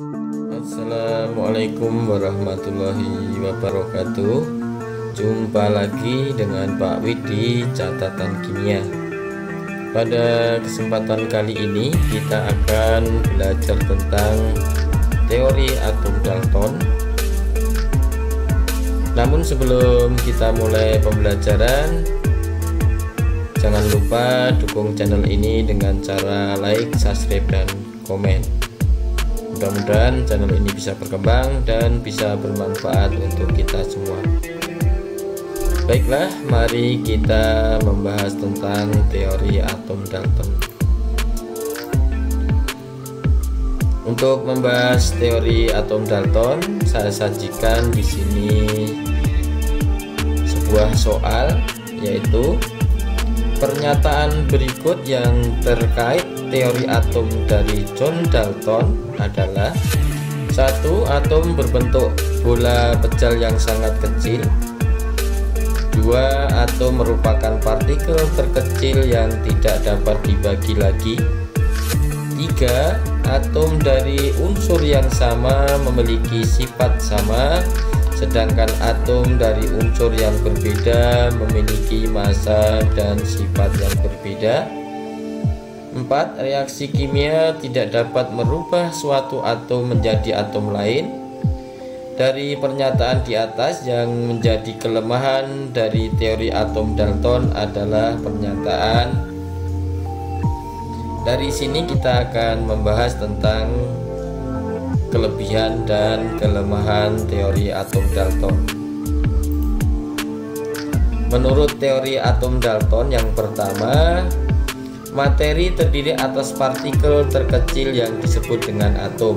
Assalamualaikum warahmatullahi wabarakatuh. Jumpa lagi dengan Pak Wid di catatan kimia. Pada kesempatan kali ini kita akan belajar tentang teori atom Dalton. Namun sebelum kita mulai pembelajaran, jangan lupa dukung channel ini dengan cara like, subscribe, dan komen. Mudah-mudahan channel ini bisa berkembang dan bisa bermanfaat untuk kita semua. Baiklah, mari kita membahas tentang teori atom Dalton. Untuk membahas teori atom Dalton, saya sajikan di sini sebuah soal, yaitu pernyataan berikut yang terkait teori atom dari John Dalton adalah: 1. Atom berbentuk bola pejal yang sangat kecil. 2. Atom merupakan partikel terkecil yang tidak dapat dibagi lagi. 3. Atom dari unsur yang sama memiliki sifat sama, sedangkan atom dari unsur yang berbeda memiliki massa dan sifat yang berbeda. 4. Reaksi kimia tidak dapat merubah suatu atom menjadi atom lain. Dari pernyataan di atas, yang menjadi kelemahan dari teori atom Dalton adalah pernyataan. Dari sini kita akan membahas tentang kelebihan dan kelemahan teori atom Dalton. Menurut teori atom Dalton, yang pertama, materi terdiri atas partikel terkecil yang disebut dengan atom.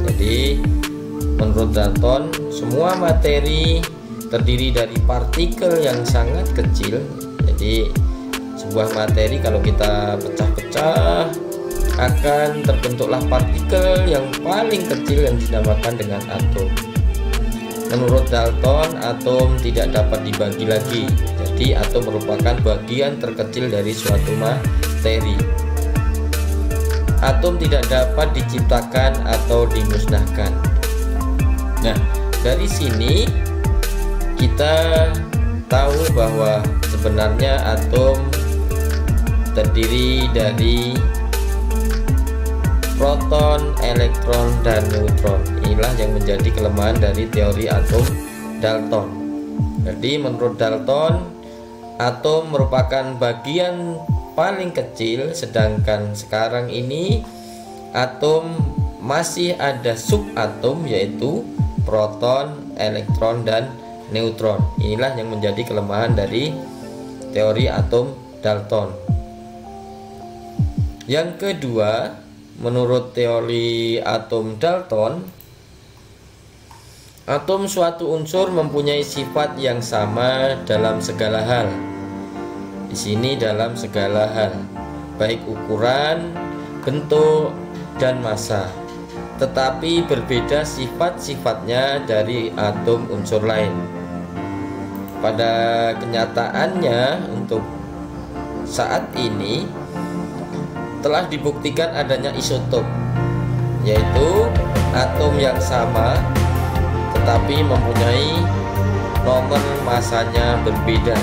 Jadi menurut Dalton, semua materi terdiri dari partikel yang sangat kecil. Jadi sebuah materi kalau kita pecah-pecah akan terbentuklah partikel yang paling kecil yang dinamakan dengan atom. Menurut Dalton, atom tidak dapat dibagi lagi. Jadi atom merupakan bagian terkecil dari suatu materi. Atom tidak dapat diciptakan atau dimusnahkan. Nah, dari sini kita tahu bahwa sebenarnya atom terdiri dari proton, elektron, dan neutron. Inilah yang menjadi kelemahan dari teori atom Dalton. Jadi menurut Dalton, atom merupakan bagian paling kecil, sedangkan sekarang ini atom masih ada subatom, yaitu proton, elektron, dan neutron. Inilah yang menjadi kelemahan dari teori atom Dalton. Yang kedua, menurut teori atom Dalton, atom suatu unsur mempunyai sifat yang sama dalam segala hal. Di sini dalam segala hal, baik ukuran, bentuk, dan massa, tetapi berbeda sifat-sifatnya dari atom unsur lain. Pada kenyataannya, untuk saat ini telah dibuktikan adanya isotop, yaitu atom yang sama tetapi mempunyai nomor massanya berbeda.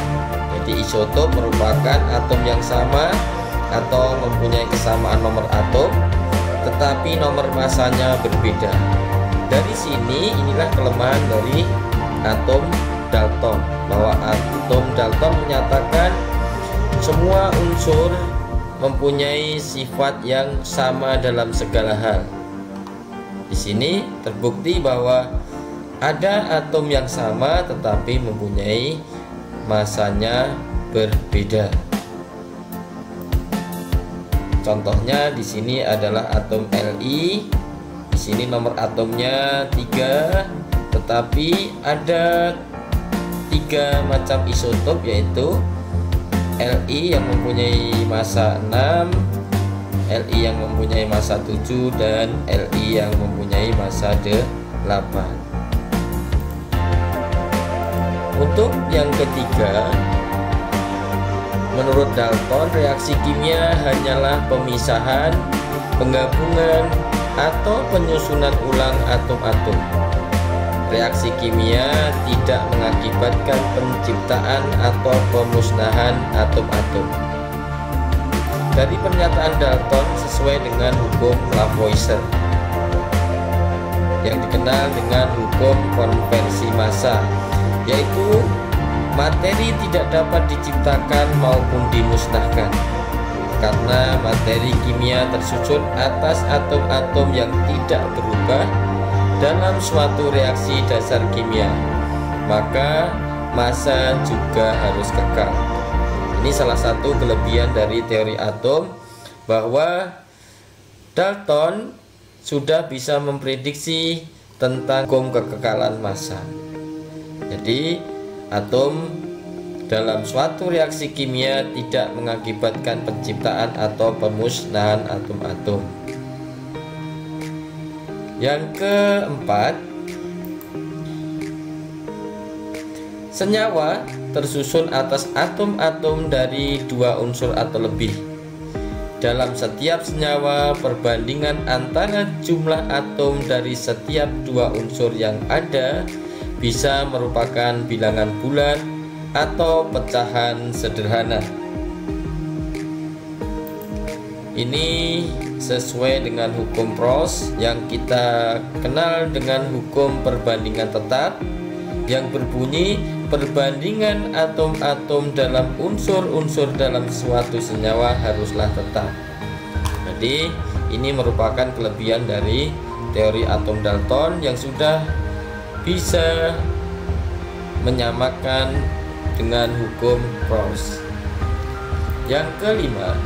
Jadi isotop merupakan atom yang sama atau mempunyai kesamaan nomor atom tetapi nomor massanya berbeda. Dari sini inilah kelemahan dari atom Dalton, bahwa atom Dalton menyatakan semua unsur mempunyai sifat yang sama dalam segala hal. Di sini terbukti bahwa ada atom yang sama tetapi mempunyai massanya berbeda. Contohnya di sini adalah atom Li. Di sini nomor atomnya 3, tetapi ada 3 macam isotop, yaitu Li yang mempunyai massa 6, Li yang mempunyai massa 7, dan Li yang mempunyai massa 8. Untuk yang ketiga, menurut Dalton, reaksi kimia hanyalah pemisahan, penggabungan, atau penyusunan ulang atom-atom. Reaksi kimia tidak mengakibatkan penciptaan atau pemusnahan atom-atom. Dari pernyataan Dalton sesuai dengan hukum Lavoisier yang dikenal dengan hukum konversi massa, yaitu materi tidak dapat diciptakan maupun dimusnahkan karena materi kimia tersusun atas atom-atom yang tidak berubah dalam suatu reaksi dasar kimia, maka massa juga harus kekal. Ini salah satu kelebihan dari teori atom, bahwa Dalton sudah bisa memprediksi tentang hukum kekekalan massa. Jadi atom dalam suatu reaksi kimia tidak mengakibatkan penciptaan atau pemusnahan atom-atom. Yang keempat, senyawa tersusun atas atom-atom dari 2 unsur atau lebih. Dalam setiap senyawa, perbandingan antara jumlah atom dari setiap 2 unsur yang ada bisa merupakan bilangan bulat atau pecahan sederhana. Ini sesuai dengan hukum Proust yang kita kenal dengan hukum perbandingan tetap, yang berbunyi perbandingan atom-atom dalam unsur-unsur dalam suatu senyawa haruslah tetap. Jadi ini merupakan kelebihan dari teori atom Dalton yang sudah bisa menyamakan dengan hukum Proust. Yang kelima,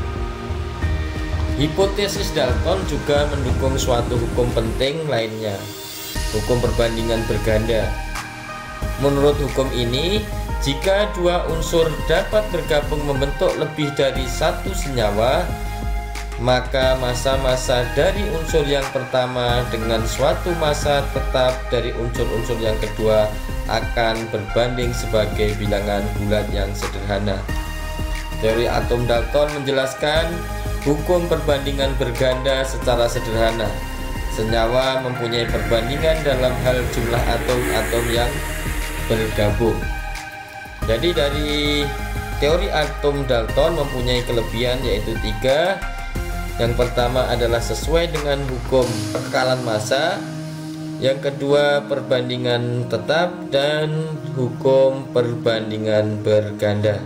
hipotesis Dalton juga mendukung suatu hukum penting lainnya, hukum perbandingan berganda. Menurut hukum ini, jika 2 unsur dapat bergabung membentuk lebih dari 1 senyawa, maka massa-massa dari unsur yang pertama dengan suatu massa tetap dari unsur-unsur yang kedua akan berbanding sebagai bilangan bulat yang sederhana. Teori atom Dalton menjelaskan hukum perbandingan berganda secara sederhana. Senyawa mempunyai perbandingan dalam hal jumlah atom-atom yang bergabung. Jadi dari teori atom Dalton mempunyai kelebihan yaitu 3. Yang pertama adalah sesuai dengan hukum kekekalan massa, yang kedua perbandingan tetap, dan hukum perbandingan berganda.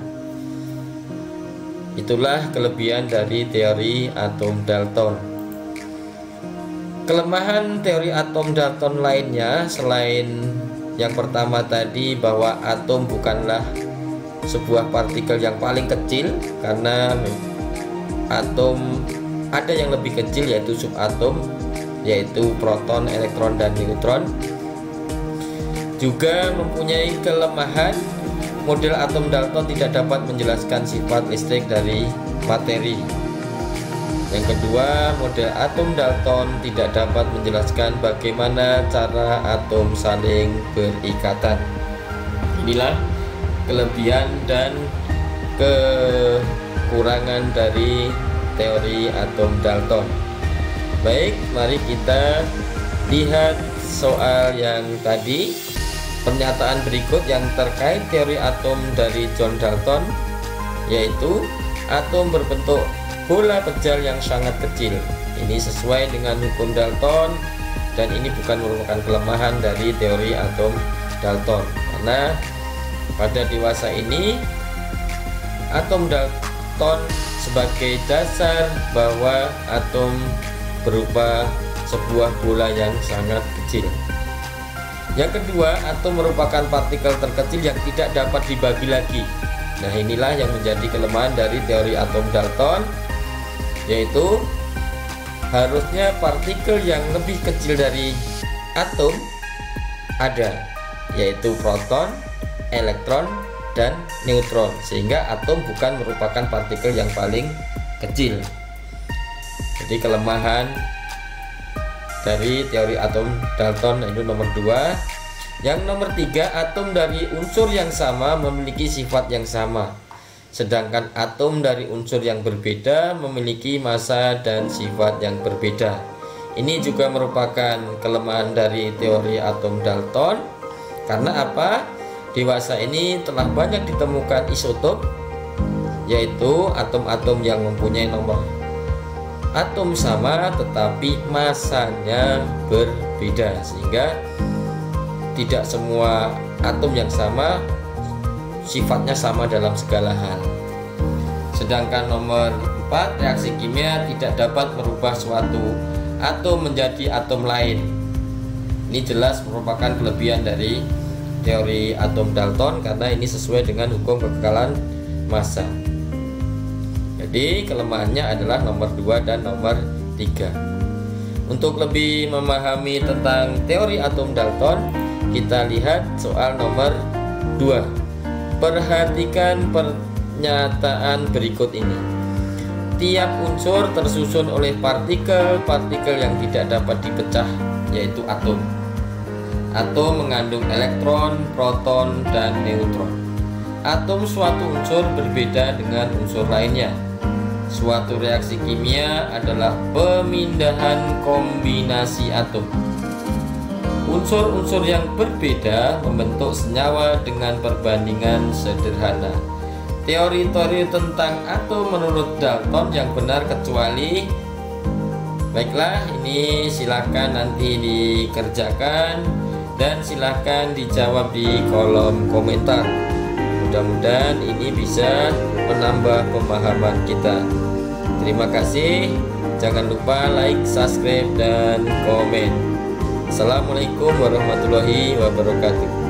Itulah kelebihan dari teori atom Dalton. Kelemahan teori atom Dalton lainnya selain yang pertama tadi, bahwa atom bukanlah sebuah partikel yang paling kecil, karena atom ada yang lebih kecil yaitu subatom, yaitu proton, elektron, dan neutron. Juga mempunyai kelemahan, model atom Dalton tidak dapat menjelaskan sifat listrik dari materi. Yang kedua, model atom Dalton tidak dapat menjelaskan bagaimana cara atom saling berikatan. Inilah kelebihan dan kekurangan dari teori atom Dalton. Baik, mari kita lihat soal yang tadi. Pernyataan berikut yang terkait teori atom dari John Dalton, yaitu atom berbentuk bola pejal yang sangat kecil. Ini sesuai dengan hukum Dalton, dan ini bukan merupakan kelemahan dari teori atom Dalton, karena pada dewasa ini atom Dalton sebagai dasar bahwa atom berupa sebuah bola yang sangat kecil. Yang kedua, atom merupakan partikel terkecil yang tidak dapat dibagi lagi. Nah, inilah yang menjadi kelemahan dari teori atom Dalton, yaitu harusnya partikel yang lebih kecil dari atom ada, yaitu proton, elektron, dan neutron, sehingga atom bukan merupakan partikel yang paling kecil. Jadi kelemahan dari teori atom Dalton itu nomor 2. Yang nomor 3, atom dari unsur yang sama memiliki sifat yang sama, sedangkan atom dari unsur yang berbeda memiliki massa dan sifat yang berbeda. Ini juga merupakan kelemahan dari teori atom Dalton. Karena apa? Dewasa ini telah banyak ditemukan isotop, yaitu atom-atom yang mempunyai nomor atom sama tetapi masanya berbeda, sehingga tidak semua atom yang sama sifatnya sama dalam segala hal. Sedangkan nomor 4, reaksi kimia tidak dapat merubah suatu atom menjadi atom lain. Ini jelas merupakan kelebihan dari teori atom Dalton karena ini sesuai dengan hukum kekekalan massa. Jadi kelemahannya adalah nomor 2 dan nomor 3. Untuk lebih memahami tentang teori atom Dalton, kita lihat soal nomor 2. Perhatikan pernyataan berikut ini. Tiap unsur tersusun oleh partikel-partikel yang tidak dapat dipecah, yaitu atom. Atom mengandung elektron, proton, dan neutron. Atom suatu unsur berbeda dengan unsur lainnya. Suatu reaksi kimia adalah pemindahan kombinasi atom. Unsur-unsur yang berbeda membentuk senyawa dengan perbandingan sederhana. Teori-teori tentang atom menurut Dalton yang benar kecuali. Baiklah, ini silahkan nanti dikerjakan dan silahkan dijawab di kolom komentar. Mudah-mudahan ini bisa menambah pemahaman kita. Terima kasih. Jangan lupa like, subscribe, dan komen. Assalamualaikum warahmatullahi wabarakatuh.